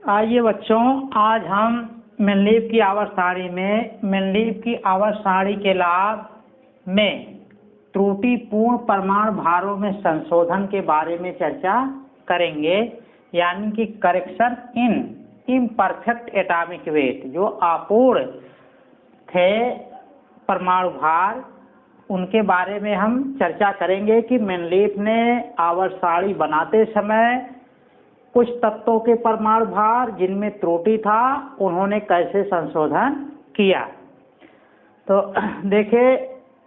आइए बच्चों, आज हम मेनलीव की आवर्त सारणी में मेनलीव की आवर्त सारणी के लाभ में त्रुटिपूर्ण परमाणु भारों में संशोधन के बारे में चर्चा करेंगे। यानी कि correction in imperfect atomic weight, जो अपूर्ण थे परमाणु भार, उनके बारे में हम चर्चा करेंगे कि मेनलीव ने आवर्त सारणी बनाते समय कुछ तत्वों के परमाणु भार जिनमें त्रुटि था, उन्होंने कैसे संशोधन किया। तो देखिए,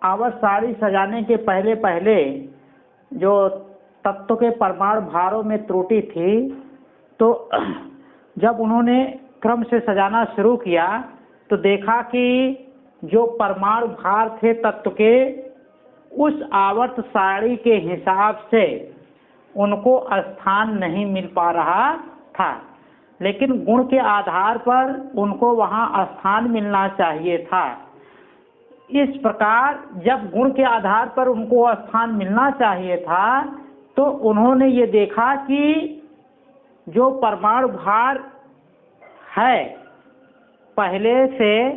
आवर्त सारणी सजाने के पहले पहले जो तत्व के परमाणु भारों में त्रुटि थी, तो जब उन्होंने क्रम से सजाना शुरू किया तो देखा कि जो परमाणु भार थे तत्व के, उस आवर्त सारणी के हिसाब से उनको स्थान नहीं मिल पा रहा था, लेकिन गुण के आधार पर उनको वहाँ स्थान मिलना चाहिए था। इस प्रकार जब गुण के आधार पर उनको स्थान मिलना चाहिए था, तो उन्होंने ये देखा कि जो परमाणु भार है पहले से,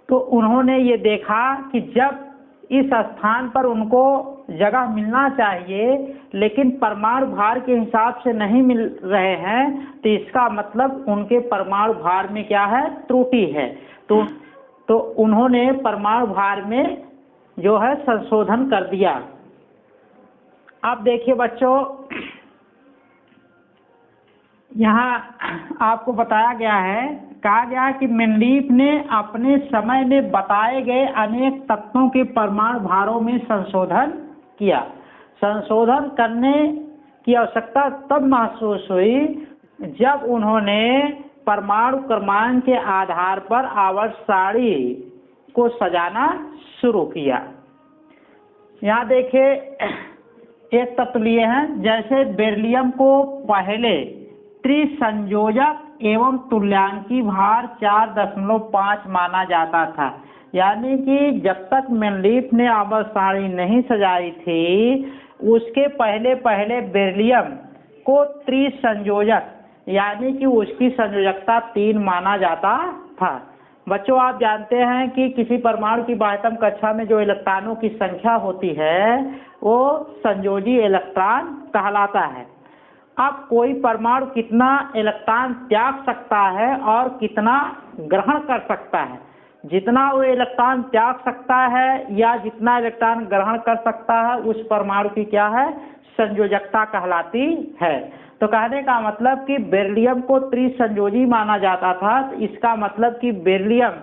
तो उन्होंने ये देखा कि जब इस स्थान पर उनको जगह मिलना चाहिए लेकिन परमाणु भार के हिसाब से नहीं मिल रहे हैं, तो इसका मतलब उनके परमाणु भार में क्या है, त्रुटि है। तो उन्होंने परमाणु भार में जो है संशोधन कर दिया। अब देखिए बच्चों, यहाँ आपको बताया गया है, कहा गया कि मेनलीव ने अपने समय में बताए गए अनेक तत्वों के परमाणु भारों में संशोधन किया। संशोधन करने की आवश्यकता तब महसूस हुई जब उन्होंने परमाणु क्रमांक के आधार पर आवर्त सारणी को सजाना शुरू किया। यहाँ देखिए, एक तत्व लिए हैं, जैसे बेरिलियम को पहले त्रिसंयोजक एवं तुल्यांकी भार 4.5 माना जाता था। यानी कि जब तक मेनलीव ने आवर्त सारणी नहीं सजाई थी, उसके पहले पहले बेरिलियम को त्रिसंयोजक, यानी कि उसकी संयोजकता 3 माना जाता था। बच्चों, आप जानते हैं कि किसी परमाणु की बाह्यतम कक्षा में जो इलेक्ट्रॉनों की संख्या होती है, वो संयोजी इलेक्ट्रॉन कहलाता है। अब कोई परमाणु कितना इलेक्ट्रॉन त्याग सकता है और कितना ग्रहण कर सकता है, जितना वो इलेक्ट्रॉन त्याग सकता है या जितना इलेक्ट्रॉन ग्रहण कर सकता है, उस परमाणु की क्या है, संयोजकता कहलाती है। तो कहने का मतलब कि बेरिलियम को त्रिसंयोजी माना जाता था, तो इसका मतलब कि बेरिलियम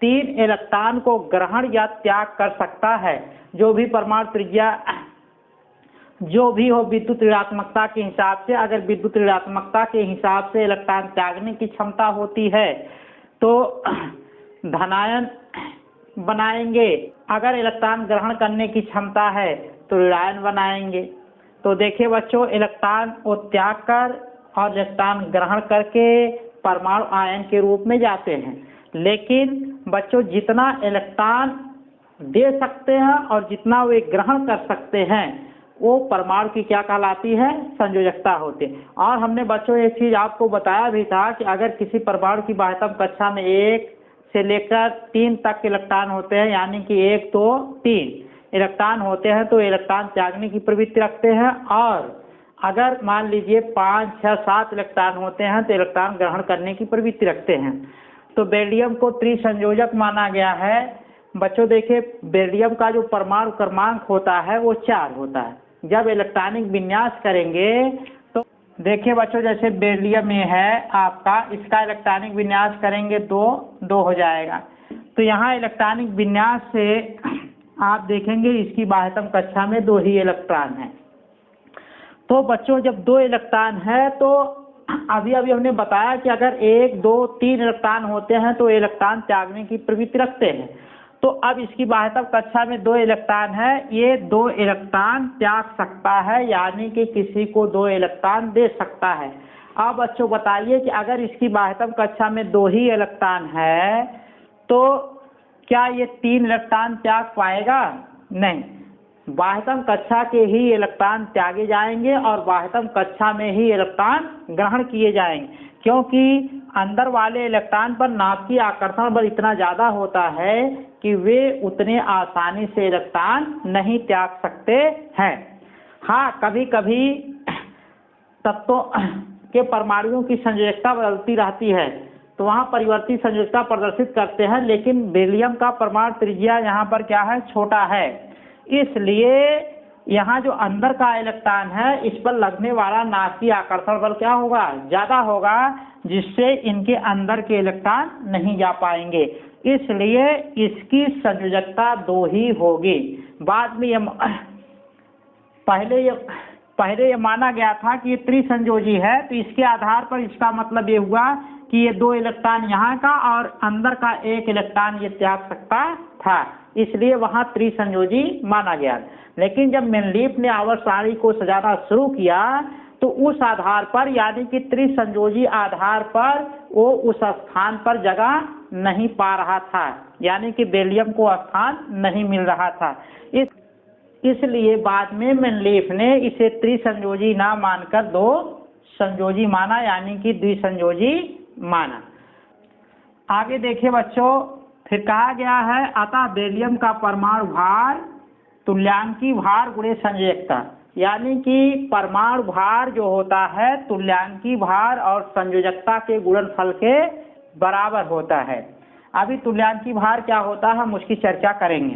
3 इलेक्ट्रॉन को ग्रहण या त्याग कर सकता है। जो भी परमाणु त्रिज्या जो भी हो विद्युत ऋणात्मकता के हिसाब से, अगर विद्युत ऋणात्मकता के हिसाब से इलेक्ट्रॉन त्यागने की क्षमता होती है तो धनायन बनाएंगे, अगर इलेक्ट्रॉन ग्रहण करने की क्षमता है तो ऋणायन बनाएंगे। तो देखिए बच्चों, इलेक्ट्रॉन को त्याग कर और इलेक्ट्रॉन ग्रहण करके परमाणु आयन के रूप में जाते हैं। लेकिन बच्चों, जितना इलेक्ट्रॉन दे सकते हैं और जितना वे ग्रहण कर सकते हैं, वो परमाणु की क्या कहलाती है, संयोजकता होती है। और हमने बच्चों एक चीज आपको बताया भी था कि अगर किसी परमाणु की बाह्यतम कक्षा में 1 से लेकर 3 तक इलेक्ट्रॉन होते हैं, यानी कि 1 2 3 इलेक्ट्रॉन होते हैं, तो इलेक्ट्रॉन त्यागने की प्रवृत्ति रखते हैं। और अगर मान लीजिए 5 6 7 इलेक्ट्रॉन होते हैं तो इलेक्ट्रॉन ग्रहण करने की प्रवृत्ति रखते हैं। तो बेरिलियम को त्रिसंयोजक माना गया है। बच्चों देखिए, बेरिलियम का जो परमाणु क्रमांक होता है वो 4 होता है। जब इलेक्ट्रॉनिक विन्यास करेंगे तो देखिए बच्चों, जैसे बेरिलियम में है आपका, इसका इलेक्ट्रॉनिक विन्यास करेंगे 2 हो जाएगा। तो यहाँ इलेक्ट्रॉनिक विन्यास से आप देखेंगे इसकी बाह्यतम कक्षा में 2 ही इलेक्ट्रॉन है। तो बच्चों, जब 2 इलेक्ट्रॉन है तो अभी हमने बताया कि अगर 1 2 3 इलेक्ट्रॉन होते हैं तो इलेक्ट्रॉन त्यागने की प्रवृत्ति रखते हैं। तो अब इसकी बाह्यतम कक्षा में 2 इलेक्ट्रॉन है, ये 2 इलेक्ट्रॉन त्याग सकता है, यानी कि किसी को 2 इलेक्ट्रॉन दे सकता है। अब बच्चों बताइए कि अगर इसकी बाह्यतम कक्षा में 2 ही इलेक्ट्रॉन है तो क्या ये 3 इलेक्ट्रॉन त्याग पाएगा? नहीं। बाह्यतम कक्षा के ही इलेक्ट्रॉन त्यागे जाएंगे और बाह्यतम कक्षा में ही इलेक्ट्रॉन ग्रहण किए जाएंगे, क्योंकि अंदर वाले इलेक्ट्रॉन पर नाभिकीय आकर्षण बल इतना ज़्यादा होता है कि वे उतने आसानी से इलेक्ट्रॉन नहीं त्याग सकते हैं। हाँ, कभी कभी तत्वों के परमाणुओं की संयोजकता बदलती रहती है तो वहाँ परिवर्ती संयोजकता प्रदर्शित करते हैं, लेकिन बेरिलियम का परमाणु त्रिज्या यहाँ पर क्या है, छोटा है, इसलिए यहाँ जो अंदर का इलेक्ट्रॉन है इस पर लगने वाला नाभिकीय आकर्षण बल क्या होगा, ज़्यादा होगा, जिससे इनके अंदर के इलेक्ट्रॉन नहीं जा पाएंगे, इसलिए इसकी संयोजकता 2 ही होगी। बाद में पहले ये माना गया था कि ये त्रिसंयोजी है, तो इसके आधार पर इसका मतलब ये हुआ कि ये 2 इलेक्ट्रॉन यहाँ का और अंदर का 1 इलेक्ट्रॉन ये त्याग सकता था, इसलिए वहाँ त्रिसंयोजी माना गया। लेकिन जब मेनलीफ ने आवर्त सारणी को सजाना शुरू किया तो उस आधार पर, यानी कि त्रिसंयोजी आधार पर, वो उस स्थान पर जगह नहीं पा रहा था, यानी कि बेरिलियम को स्थान नहीं मिल रहा था। इसलिए बाद में मेनलीफ ने इसे त्रिसंयोजी ना मानकर 2 संयोजी माना, यानी कि द्विसंयोजी माना। आगे देखिए बच्चों, फिर कहा गया है अतः बेरिलियम का परमाणु भार तुल्यांकी भार गुणे संयोजकता, यानी कि परमाणु भार जो होता है तुल्यांकी भार और संयोजकता के गुणनफल के बराबर होता है। अभी तुल्यांकी भार क्या होता है हम उसकी चर्चा करेंगे।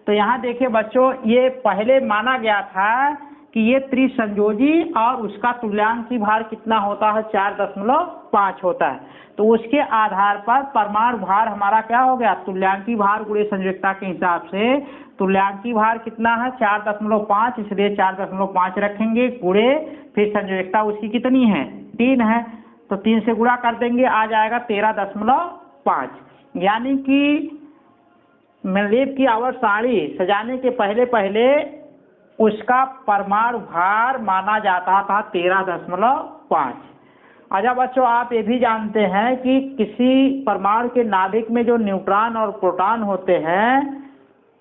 तो यहाँ देखिए बच्चों, ये पहले माना गया था कि ये त्रिसंयोजी और उसका तुल्यांकी भार कितना होता है, 4.5 होता है, तो उसके आधार पर परमाणु भार हमारा क्या हो गया, तुल्यांकी भार गुणे संयोजकता के हिसाब से तुल्यांकी भार कितना है, 4.5, इसलिए 4.5 रखेंगे, गुणे फिर संयोजकता उसकी कितनी है, 3 है, तो 3 से गुणा कर देंगे, आ जाएगा 13.5, यानी कि मेनलीफ की आवर्त सारणी सजाने के पहले उसका परमाणु भार माना जाता था 13.5। अच्छा बच्चों, आप ये भी जानते हैं कि किसी परमाणु के नाभिक में जो न्यूट्रॉन और प्रोटॉन होते हैं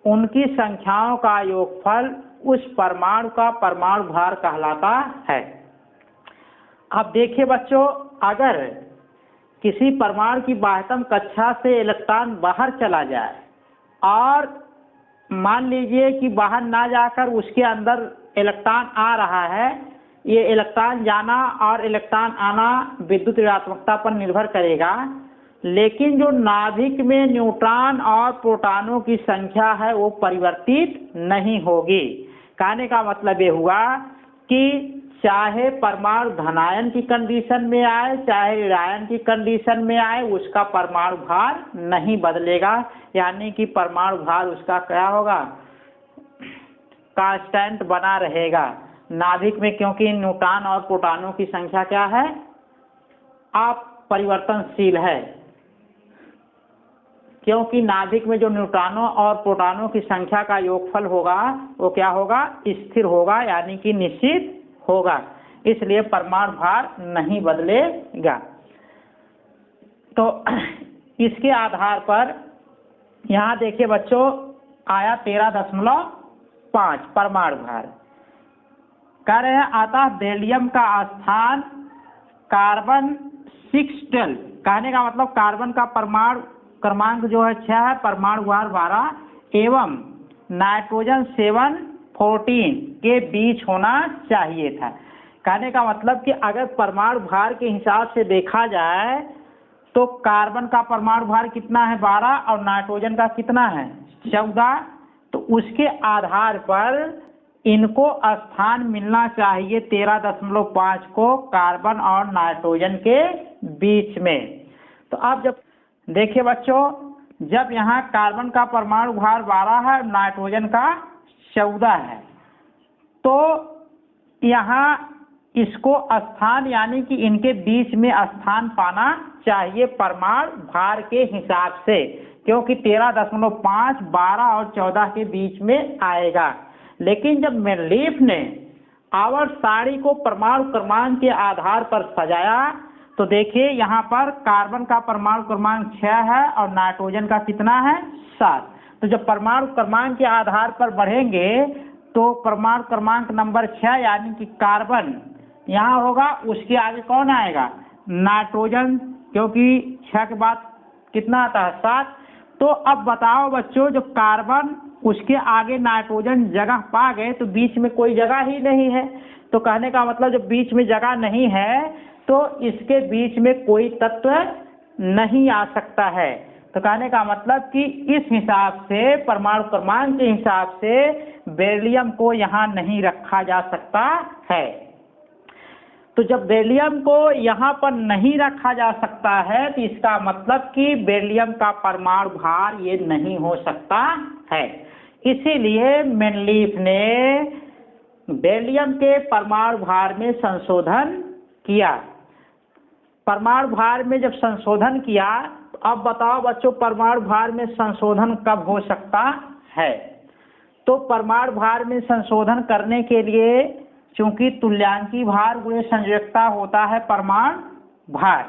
उनकी संख्याओं का योगफल उस परमाणु का परमाणु भार कहलाता है। अब देखिए बच्चों, अगर किसी परमाणु की बाह्यतम कक्षा से इलेक्ट्रॉन बाहर चला जाए और मान लीजिए कि बाहर ना जाकर उसके अंदर इलेक्ट्रॉन आ रहा है, ये इलेक्ट्रॉन जाना और इलेक्ट्रॉन आना विद्युत ऋणात्मकता पर निर्भर करेगा, लेकिन जो नाभिक में न्यूट्रॉन और प्रोटॉनों की संख्या है वो परिवर्तित नहीं होगी। कहने का मतलब ये हुआ कि चाहे परमाणु धनायन की कंडीशन में आए चाहे ऋणायन की कंडीशन में आए, उसका परमाणु भार नहीं बदलेगा, यानी कि परमाणु भार उसका क्या होगा, कांस्टेंट बना रहेगा नाभिक में, क्योंकि न्यूट्रॉन और प्रोटॉनों की संख्या क्या है, अपरिवर्तनशील है, क्योंकि नाभिक में जो न्यूट्रॉनों और प्रोटॉनों की संख्या का योगफल होगा वो क्या होगा, स्थिर होगा, यानी कि निश्चित होगा, इसलिए परमाणु भार नहीं बदलेगा। तो इसके आधार पर यहाँ देखिए बच्चों आया 13.5 परमाणु भार। कह रहे हैं अतः बेरिलियम का स्थान कार्बन 612, कहने का मतलब कार्बन का परमाणु क्रमांक जो है 6 है, परमाणु भार 12 एवं नाइट्रोजन 714 के बीच होना चाहिए था। कहने का मतलब कि अगर परमाणु भार के हिसाब से देखा जाए तो कार्बन का परमाणु भार कितना है, 12, और नाइट्रोजन का कितना है, 14, तो उसके आधार पर इनको स्थान मिलना चाहिए 13.5 को कार्बन और नाइट्रोजन के बीच में। तो अब जब देखिए बच्चों, जब यहाँ कार्बन का परमाणु भार 12 है, नाइट्रोजन का 14 है, तो यहाँ इसको स्थान यानी कि इनके बीच में स्थान पाना चाहिए परमाणु भार के हिसाब से, क्योंकि 13.5 12 और 14 के बीच में आएगा। लेकिन जब मेनलीफ ने आवर्त सारणी को परमाणु क्रमांक के आधार पर सजाया तो देखिए यहाँ पर कार्बन का परमाणु क्रमांक 6 है और नाइट्रोजन का कितना है, 7। तो जब परमाणु क्रमांक के आधार पर बढ़ेंगे तो परमाणु क्रमांक नंबर 6 यानी कि कार्बन यहाँ होगा, उसके आगे कौन आएगा? नाइट्रोजन, क्योंकि 6 के बाद कितना आता है? 7। तो अब बताओ बच्चों, जो कार्बन उसके आगे नाइट्रोजन जगह पा गए तो बीच में कोई जगह ही नहीं है। तो कहने का मतलब जब बीच में जगह नहीं है तो इसके बीच में कोई तत्व नहीं आ सकता है। तो कहने का मतलब कि इस हिसाब से, परमाणु क्रमांक के हिसाब से बेरिलियम को यहाँ नहीं रखा जा सकता है। तो जब बेरिलियम को यहाँ पर नहीं रखा जा सकता है तो इसका मतलब कि बेरिलियम का परमाणु भार ये नहीं हो सकता है। इसीलिए मेनलीफ ने बेरिलियम के परमाणु भार में संशोधन किया। परमाणु भार में जब संशोधन किया तो अब बताओ बच्चों, परमाणु भार में संशोधन कब हो सकता है? तो परमाणु भार में संशोधन करने के लिए, चूंकि तुल्यांकी भार गुणे संयोजकता होता है परमाणु भार,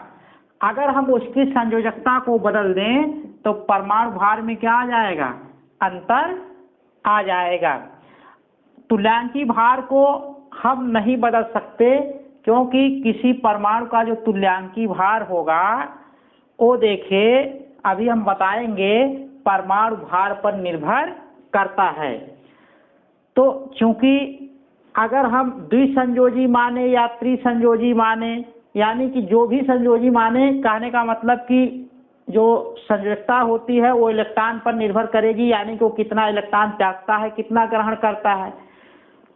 अगर हम उसकी संयोजकता को बदल दें तो परमाणु भार में क्या आ जाएगा? अंतर आ जाएगा। तुल्यांकी भार को हम नहीं बदल सकते, क्योंकि किसी परमाणु का जो तुल्यांकी भार होगा वो देखिए अभी हम बताएंगे परमाणु भार पर निर्भर करता है। तो चूंकि अगर हम द्विसंयोजी माने या त्रिसंयोजी माने, यानी कि जो भी संयोजी माने, कहने का मतलब कि जो संयोजकता होती है वो इलेक्ट्रॉन पर निर्भर करेगी, यानी कि वो कितना इलेक्ट्रॉन त्यागता है, कितना ग्रहण करता है।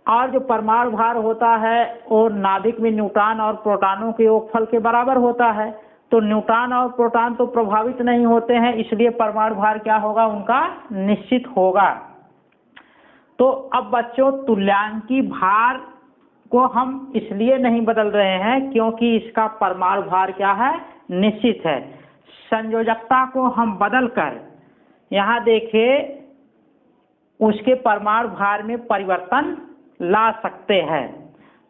और जो परमाणु भार होता है वो नाभिक में न्यूट्रॉन और प्रोटॉनों के योगफल के बराबर होता है। तो न्यूट्रॉन और प्रोटॉन तो प्रभावित नहीं होते हैं, इसलिए परमाणु भार क्या होगा? उनका निश्चित होगा। तो अब बच्चों, तुल्यांकी भार को हम इसलिए नहीं बदल रहे हैं क्योंकि इसका परमाणु भार क्या है? निश्चित है। संयोजकता को हम बदल कर यहाँ देखिए उसके परमाणु भार में परिवर्तन ला सकते हैं।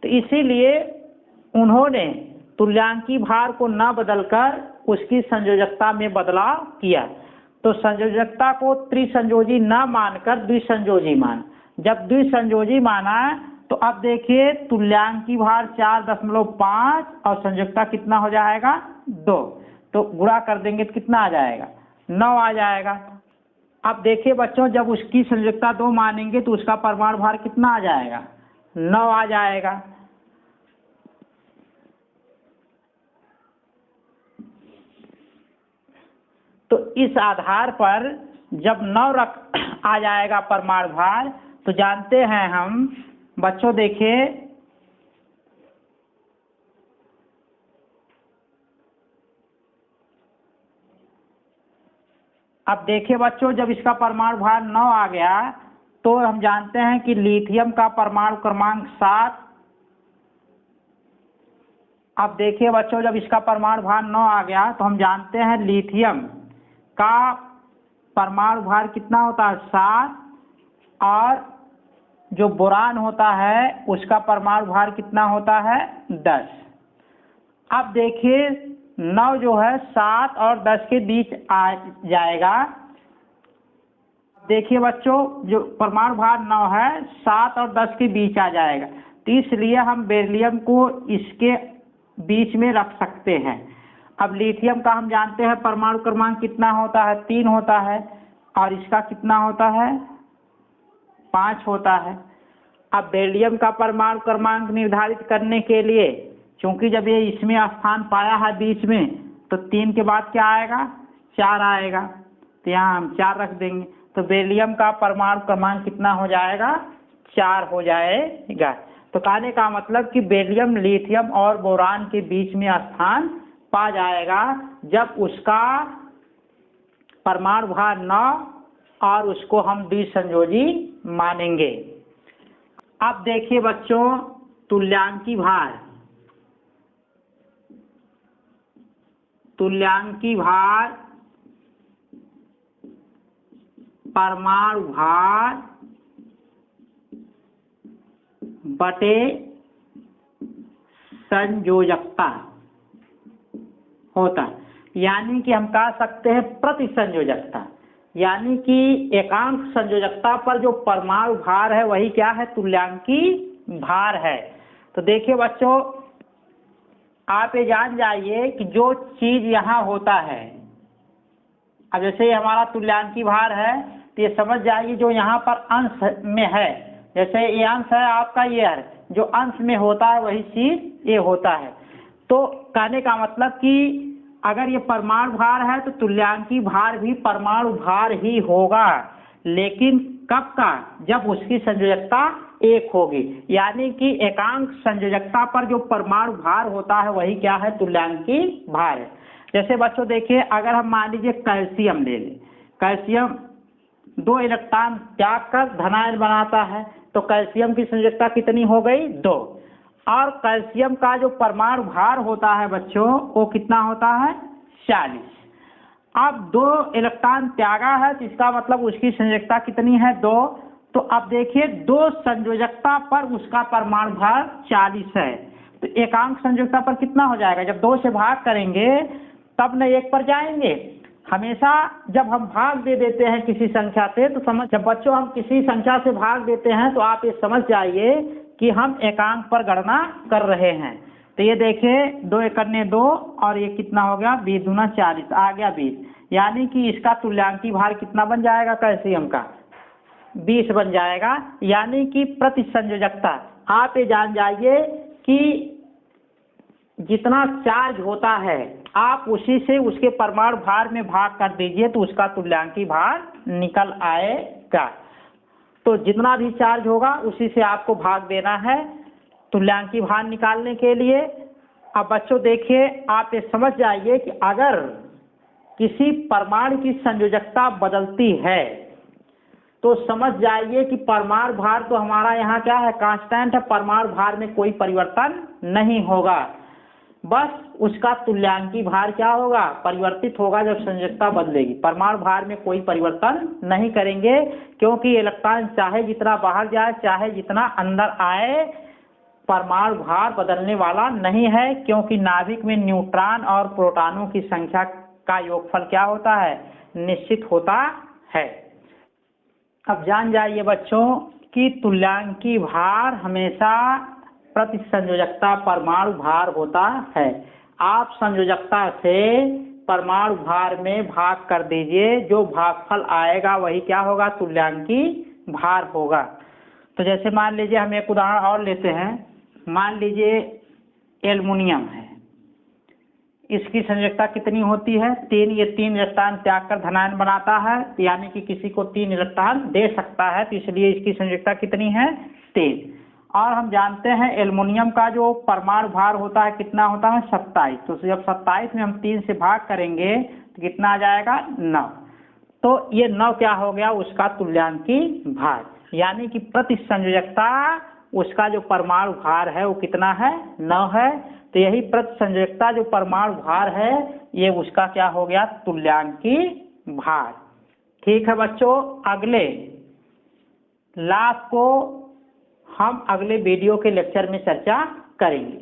तो इसीलिए उन्होंने तुल्यांकी भार को न बदलकर उसकी संयोजकता में बदलाव किया। तो संयोजकता को त्रिसंयोजी न मानकर द्विसंयोजी मान। जब द्विसंयोजी माना तो अब देखिए तुल्यांकी भार 4.5 और संयोजकता कितना हो जाएगा? 2। तो गुणा कर देंगे तो कितना आ जाएगा? 9 आ जाएगा। अब देखिए बच्चों, जब उसकी संयोजकता 2 मानेंगे तो उसका परमाणु भार कितना आ जाएगा? 9 आ जाएगा। तो इस आधार पर जब 9 आ जाएगा परमाणु भार, तो जानते हैं हम बच्चों, देखिए अब देखिए बच्चों, जब इसका परमाणु भार 9 आ गया तो हम जानते हैं कि लिथियम का परमाणु क्रमांक 7। अब देखिए बच्चों, जब इसका परमाणु भार 9 आ गया तो हम जानते हैं लिथियम का परमाणु भार कितना होता है? 7। और जो बोरान होता है उसका परमाणु भार कितना होता है? 10। अब देखिए 9 जो है 7 और 10 के बीच आ जाएगा। देखिए बच्चों, जो परमाणु भार 9 है 7 और 10 के बीच आ जाएगा, तो इसलिए हम बेरिलियम को इसके बीच में रख सकते हैं। अब लिथियम का हम जानते हैं परमाणु क्रमांक कितना होता है? 3 होता है। और इसका कितना होता है? 5 होता है। अब बेरिलियम का परमाणु क्रमांक निर्धारित करने के लिए, क्योंकि जब ये इसमें स्थान पाया है बीच में, तो 3 के बाद क्या आएगा? 4 आएगा। तो यहाँ हम 4 रख देंगे। तो बेरिलियम का परमाणु क्रमांक कितना हो जाएगा? 4 हो जाएगा। तो कहने का मतलब कि बेरिलियम लिथियम और बोरान के बीच में स्थान पा जाएगा जब उसका परमाणु भार 9 और उसको हम द्विसंयोजी मानेंगे। अब देखिए बच्चों, तुल्यांकी भार परमाणु भार बटे संयोजकता होता है, यानी कि हम कह सकते हैं प्रति संयोजकता। यानी कि एकांक संयोजकता पर जो परमाणु भार है वही क्या है, तुल्यांकी भार है। तो देखिए बच्चों, आप ये जान जाइए कि जो चीज यहाँ होता है, अब जैसे ये हमारा तुल्यांकी भार है तो ये समझ जाइए जो यहाँ पर अंश में है, जैसे ये अंश है आपका, ये है जो अंश में होता है वही चीज ये होता है। तो कहने का मतलब कि अगर ये परमाणु भार है तो तुल्यांकी भार भी परमाणु भार ही होगा, लेकिन कब का, जब उसकी संयोजकता एक होगी। यानी कि एकांक संयोजकता पर जो परमाणु भार होता है वही क्या है, तुल्यांकी भार है। जैसे बच्चों देखिए, अगर हम मान लीजिए कैल्शियम ले लें, कैल्शियम 2 इलेक्ट्रॉन त्याग कर धनायन बनाता है, तो कैल्शियम की संयोजकता कितनी हो गई, 2। और कैल्शियम का जो परमाणु भार होता है बच्चों वो कितना होता है, 40। अब 2 इलेक्ट्रॉन त्यागा है तो इसका मतलब उसकी संयोजकता कितनी है, 2। तो अब देखिए 2 संयोजकता पर उसका परमाणु भार 40 है, तो एकांक संयोजकता पर कितना हो जाएगा, जब 2 से भाग करेंगे तब न 1 पर जाएंगे। हमेशा जब हम भाग दे देते हैं किसी संख्या से तो जब बच्चों हम किसी संख्या से भाग देते हैं तो आप ये समझ जाइए कि हम एकांक पर गणना कर रहे हैं। तो ये देखिए 2 एकन्ने 2 और ये कितना हो गया, 20 दूना 40, आ गया 20। यानी कि इसका तुल्यांकी भार कितना बन जाएगा, कैल्शियम का 20 बन जाएगा। यानी कि प्रति संयोजकता आप ये जान जाइए कि जितना चार्ज होता है आप उसी से उसके परमाणु भार में भाग कर दीजिए तो उसका तुल्यांकी भार निकल आएगा। तो जितना भी चार्ज होगा उसी से आपको भाग देना है तुल्यांकी भार निकालने के लिए। अब बच्चों देखिए, आप ये समझ जाइए कि अगर किसी परमाणु की संयोजकता बदलती है तो समझ जाइए कि परमाणु भार तो हमारा यहाँ क्या है, कांस्टेंट है, परमाणु भार में कोई परिवर्तन नहीं होगा, बस उसका तुल्यांकी भार क्या होगा, परिवर्तित होगा जब संयोजकता बदलेगी। परमाणु भार में कोई परिवर्तन नहीं करेंगे, क्योंकि इलेक्ट्रॉन चाहे जितना बाहर जाए चाहे जितना अंदर आए परमाणु भार बदलने वाला नहीं है, क्योंकि नाभिक में न्यूट्रॉन और प्रोटॉनों की संख्या का योगफल क्या होता है, निश्चित होता है। अब जान जाइए बच्चों कि तुल्यांकी भार हमेशा प्रति संयोजकता परमाणु भार होता है। आप संयोजकता से परमाणु भार में भाग कर दीजिए, जो भागफल आएगा वही क्या होगा, तुल्यांकी भार होगा। तो जैसे मान लीजिए हम एक उदाहरण और लेते हैं, मान लीजिए एल्युमिनियम है, इसकी संयोजकता कितनी होती है, 3। ये 3 इलेक्ट्रॉन त्याग कर धनायन बनाता है, यानी कि किसी को 3 इलेक्ट्रॉन दे सकता है, तो इसलिए इसकी संयोजकता कितनी है, 3। और हम जानते हैं एल्युमिनियम का जो परमाणु भार होता है कितना होता है, 27। तो जब 27 में हम 3 से भाग करेंगे तो कितना आ जाएगा, 9। तो ये 9 क्या हो गया, उसका तुल्यांकी भार। यानी कि प्रति संयोजकता उसका जो परमाणु भार है वो कितना है, 9 है। तो यही प्रति संयोजकता जो परमाणु भार है ये उसका क्या हो गया, तुल्यांकी भार। ठीक है बच्चों, अगले लाभ को हम अगले वीडियो के लेक्चर में चर्चा करेंगे।